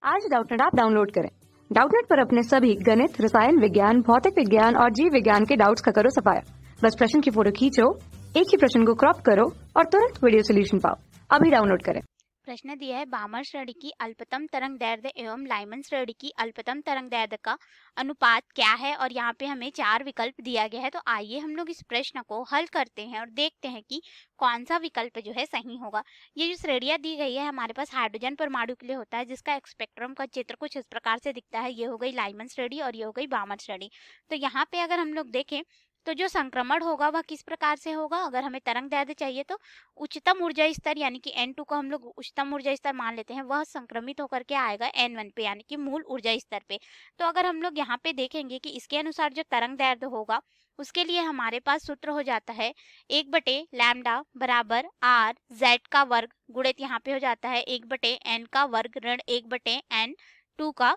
आज Doubtnut app download करें। Doubtnut पर अपने सभी गणित, रसायन विज्ञान, भौतिक विज्ञान और जीव विज्ञान के डाउट्स का करो सफाया। बस प्रश्न की फोटो खींचो, एक ही प्रश्न को क्रॉप करो और तुरंत वीडियो सोल्यूशन पाओ। अभी डाउनलोड करें। प्रश्न दिया है बामर श्रेणी की अल्पतम तरंग दैर्ध्य एवं लाइमन श्रेणी की अल्पतम तरंग दैर्ध्य का अनुपात क्या है, और यहाँ पे हमें 4 विकल्प दिया गया है। तो आइए हम लोग इस प्रश्न को हल करते हैं और देखते हैं कि कौन सा विकल्प जो है सही होगा। ये जो श्रेणियां दी गई है हमारे पास हाइड्रोजन परमाणु के लिए होता है, जिसका स्पेक्ट्रम का चित्र कुछ इस प्रकार से दिखता है। ये हो गई लाइमन श्रेणी और ये हो गई बामर श्रेणी। तो यहाँ पे अगर हम लोग देखें तो जो संक्रमण होगा वह किस प्रकार से होगा। अगर हमें तरंग दैर्ध्य चाहिए तो उच्चतम ऊर्जा स्तर यानी कि N2 को हम लोग उच्चतम ऊर्जा स्तर मान लेते हैं, वह संक्रमित होकर के आएगा N1 पे यानी कि मूल ऊर्जा स्तर पे। तो अगर हम लोग यहाँ पे देखेंगे कि इसके अनुसार जो तरंग दैर्ध्य होगा उसके लिए हमारे पास सूत्र हो जाता है 1/लैम्डा बराबर R Z का वर्ग गुणित यहाँ पे हो जाता है 1/N का वर्ग ऋण 1/N2 का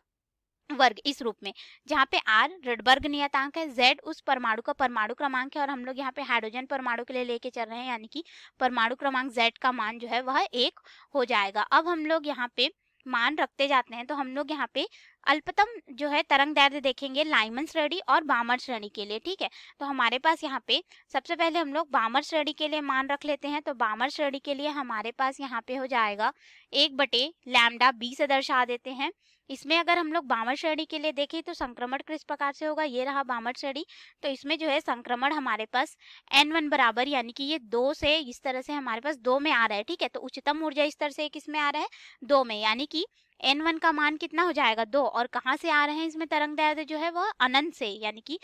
वर्ग, इस रूप में, जहाँ पे R रडबर्ग नियतांक है, Z उस परमाणु का परमाणु क्रमांक है और हम लोग यहाँ पे हाइड्रोजन परमाणु के लिए लेके चल रहे हैं, यानी कि परमाणु क्रमांक Z का मान जो है वह 1 हो जाएगा। अब हम लोग यहाँ पे मान रखते जाते हैं। तो हम लोग यहाँ पे अल्पतम जो है तरंग दैर्ध्य देखेंगे लाइमन श्रेणी और बामर श्रेणी के लिए, ठीक है। तो हमारे पास यहाँ पे सबसे पहले हम लोग बामर श्रेणी के लिए मान रख लेते हैं। तो बामर श्रेणी के लिए हमारे पास यहाँ पे हो जाएगा 1/लैम्डा B से दर्शा देते हैं। इसमें अगर हम लोग बामर श्रेणी के लिए देखें तो संक्रमण किस प्रकार से होगा, ये रहा बामर श्रेणी। तो इसमें जो है संक्रमण हमारे पास N1 बराबर यानी कि ये 2 से इस तरह से हमारे पास 2 में आ रहा है, ठीक है। तो उच्चतम ऊर्जा स्तर से किस में आ रहा है, 2 में, यानी कि N1 का मान कितना हो जाएगा, 2। और कहाँ से आ रहे हैं इसमें तरंग दैर्ध्य जो है वह अनंत से यानी कि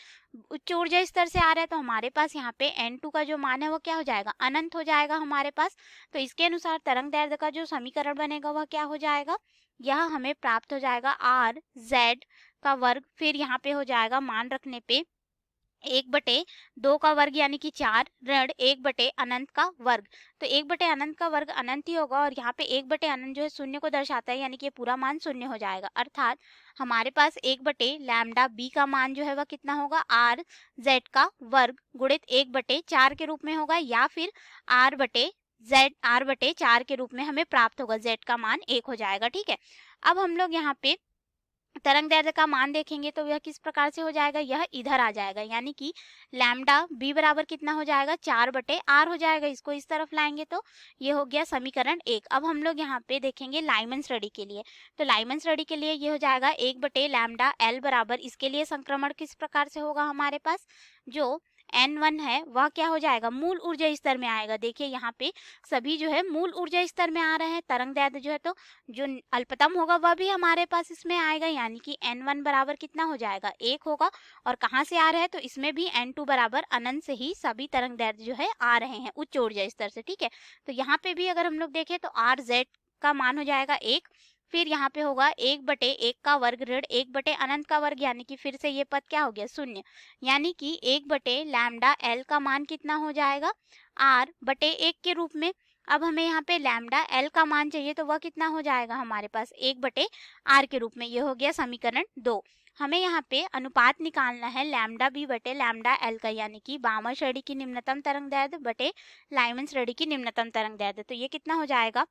उच्च ऊर्जा स्तर से आ रहा है। तो हमारे पास यहाँ पे N2 का जो मान है वो क्या हो जाएगा, अनंत हो जाएगा हमारे पास। तो इसके अनुसार तरंग दैर्ध्य का जो समीकरण बनेगा वह क्या हो जाएगा, यह हमें प्राप्त हो जाएगा R Z का वर्ग, फिर यहाँ पे हो जाएगा मान रखने पे 1/2 का वर्ग यानी कि 4 ऋण 1/अनंत का वर्ग। तो 1/अनंत का वर्ग अनंत ही होगा और यहाँ पे 1/अनंत जो है शून्य को दर्शाता है, यानी कि ये पूरा मान शून्य हो जाएगा। अर्थात हमारे पास 1/लैम्डा B का मान जो है वह कितना होगा, R Z का वर्ग गुणित 1/4 के रूप में होगा, या फिर R/4 के रूप में हमें प्राप्त होगा। Z का मान 1 हो जाएगा, ठीक है। अब हम लोग यहाँ पे तरंग दैर्ध्य का मान देखेंगे तो यह किस प्रकार से हो जाएगा, यह इधर आ जाएगा, यानी कि लैम्डा B बराबर कितना हो जाएगा, 4/R हो जाएगा। इसको इस तरफ लाएंगे तो ये हो गया समीकरण 1। अब हम लोग यहाँ पे देखेंगे लाइमन श्रेणी के लिए। तो लाइमन श्रेणी के लिए ये हो जाएगा 1/लैम्डा L बराबर, इसके लिए संक्रमण किस प्रकार से होगा, हमारे पास जो N1 है वह क्या हो जाएगा, मूल ऊर्जा स्तर में आएगा। देखिए यहाँ पे सभी जो है मूल ऊर्जा स्तर में आ रहे हैं। तरंग दैर्ध्य जो है तो जो अल्पतम होगा वह भी हमारे पास इसमें आएगा, यानी कि N1 बराबर कितना हो जाएगा, 1 होगा। और कहाँ से आ रहे हैं, तो इसमें भी N2 बराबर अनंत से ही सभी तरंग दैर्ध्य जो है आ रहे हैं उच्च ऊर्जा स्तर से, ठीक है। तो यहाँ पे भी अगर हम लोग देखें तो RZ का मान हो जाएगा 1, फिर यहाँ पे होगा 1/1 का वर्ग ऋण 1/अनंत का वर्ग, यानी कि फिर से ये पद क्या हो गया, शून्य, यानी कि 1/लैम्डा L का मान कितना हो जाएगा, R/1 के रूप में। अब हमें यहाँ पे लैम्डा L का मान चाहिए तो वह कितना हो जाएगा हमारे पास, 1/R के रूप में। ये हो गया समीकरण 2। हमें यहाँ पे अनुपात निकालना है लैम्डा B बटे लैम्डा L का, यानी कि बामर श्रेणी की निम्नतम तरंग दैर्ध्य बटे लाइमन श्रेणी की निम्नतम तरंग दैर्ध्य। तो ये कितना हो जाएगा,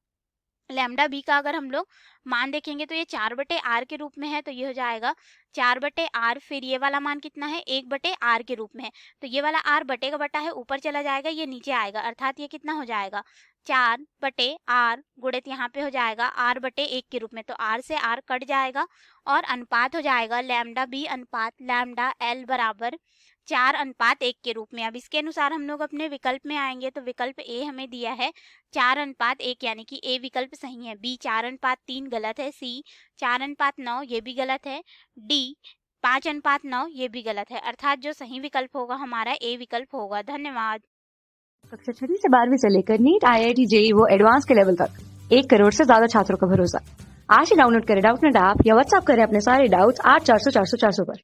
लैम्डा B का अगर हम लोग मान देखेंगे तो ये 4/R के रूप में है, तो ये हो जाएगा 4/R, फिर ये वाला मान कितना है, 1/R के रूप में है। तो ये वाला R बटे का बटा है, ऊपर चला जाएगा, ये नीचे आएगा, अर्थात ये कितना हो जाएगा, 4/R गुणित यहाँ पे हो जाएगा R/1 के रूप में। तो R से R कट जाएगा और अनुपात हो जाएगा लैम्डा B अनुपात लैम्डा L बराबर 4:1 के रूप में। अब इसके अनुसार हम लोग अपने विकल्प में आएंगे तो विकल्प A हमें दिया है 4:1, यानी कि A विकल्प सही है। B 4:3 गलत है, C 4:9 ये भी गलत है, D 5:9 ये भी गलत है। अर्थात जो सही विकल्प होगा हमारा A विकल्प होगा। धन्यवाद। कक्षा 6 से 12वीं से लेकर नीट, IIT, JEE वो एडवांस के लेवल तक 1 करोड़ से ज्यादा छात्रों का भरोसा। आज ही डाउनलोड करें डाउटनेट ऐप या व्हाट्सएप करें अपने सारे डाउट्स 8400 400 400 पर।